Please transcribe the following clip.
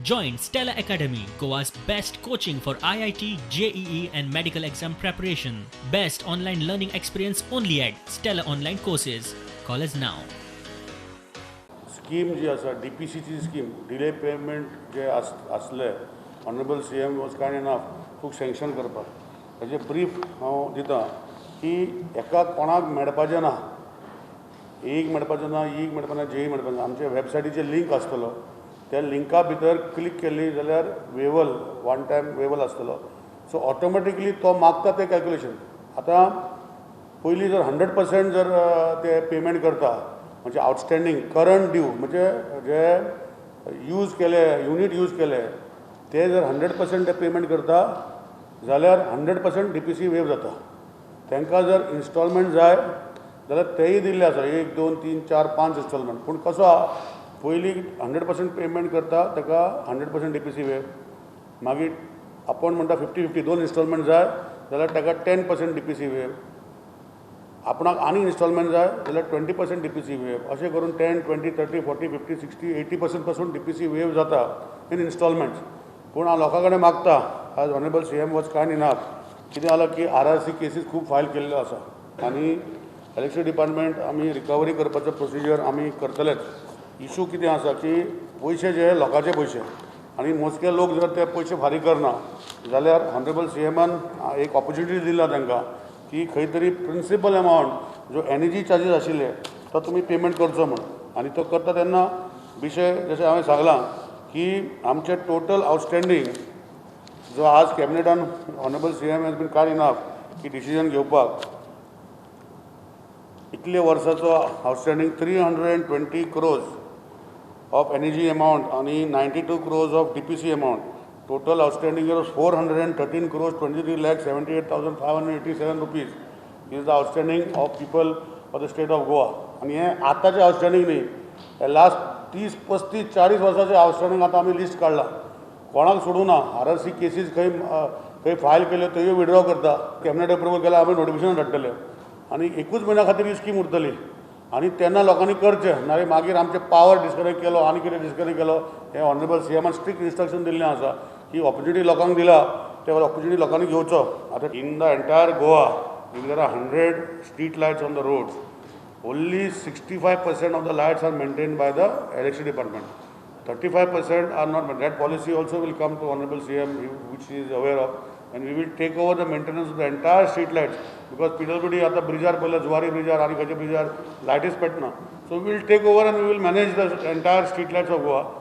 Join Stella Academy, Goa's best coaching for IIT, JEE, and medical exam preparation. Best online learning experience only at Stella Online Courses. Call us now. Scheme जी आसा DPCची scheme delay payment जे आसले honourable CM was kind enough तुका sanction करपाक ताजे brief हांव दितां की एका कोणाक मेळपाचें ना एक मेळपाचें ना एक मेळपाचें ना जेई मेळपाचें ना आमच्या वेबसायटीचेर लिंक आसतलो त्या लिंका भितर क्लिक केली जाल्यार वेवल वन टायम वेवल आसतलो सो ऑटोमॅटिकली तो मागता तें कॅल्क्युलेशन आतां पयलीं जर 100% जर ते पेमेंट करता म्हणजे आउटस्टँडींग करंट ड्यू म्हणजे जे यूज केले युनीट यूज केले ते जर 100% ते पेमेंट करता जाल्यार 100% DPC वेव जाता तांकां जर इन्स्टॉलमेंट जाय जाल्यार तेय दिल्ले आसा 1 2 3 4 5 इन्स्टॉलमेंट पूण कसो आहा पयलीं 100% पेमेंट करता ताका 100% DPC वेव मागीर आपूण म्हणटा 50-50 2 इन्स्टॉलमेंट जाय जाल्यार ताका 10% DPC वेव आपणाक आनी इन्स्टॉलमेंट जाय जाल्यार 20% DPC वेव अशें करून 10 20 30 40 50 60 80% पासून DPC वेव जाता इन इन्स्टॉलमेंट्स पूण हांव लोकां कडेन मागता आज honourable CM was kind enough कितें जालां की RRC केसीस खूब फायल केल्ल्यो आसा आनी इलेक्ट्रिसिटी डिपार्टमेंट आमी रिकवरी करपाचो प्रोसिजर आमी करतलेच इशू कितें आसा की पयशे जे लोकांचे पयशे आनी मोजके लोक जर ते पयशे फारीक करना जाल्यार ऑनरेबल CMन एक ऑपॉर्च्युनिटी दिला तांकां की खंय तरी प्रिंसिपल अमावंट जो एनर्जी चार्जीस आशिल्ले तो तुमी पेमेंट करचो म्हण आनी तो करता तेन्ना विशय जशें हांवें सांगलां की आमचे टोटल आउटस्टँडींग जो आज कॅबिनेटान honourable CM has been kind enough की डिसिजन घेवपाक इतले वर्साचो outstanding 320 crores of energy amount आनी 92 crores of DPC amount total outstanding is 413 crores 23,78,587 rupees is the outstanding of people of the state of Goa आनी हें आतांचें आउटस्टँडींग न्ही हे लास्ट 30 35 40 वर्साचें आउटस्टँडींग आतां आमी लिस्ट काडला कोणाक सोडूं ना RRC केसीस खंय फायल केल्यो त्योय विड्रॉ करता कॅबिनेट अप्रुवल केल्यार आमी नोटिफिकेशन धाडटले आनी एकूच म्हयन्या खातीर ही स्कीम उरतली आनी तेन्ना लोकांनी करचें नाजाल्यार मागीर आमचे पावर डिस्कनेक्ट केलो आनी कितें डिस्कनेक्ट केलो हें ऑनरेबल CMन स्ट्रिक्ट इन्स्ट्रक्शन दिल्लें आसा की ऑपॉर्च्युनिटी लोकांक दिला ते ऑपॉर्च्युनिटी लोकांनी घेवचो आतां in the entire Goa if there are 100 street lights on the roads only 65% of the lights are maintained by the electricity department 35% are not. That policy also will come to Honorable CM, which he is aware of, and we will take over the maintenance of the entire street lights because PWD at the bridge पहले Zuari bridge आणि खंयचे bridge light is petna. So we will take over and we will manage the entire street lights of Goa.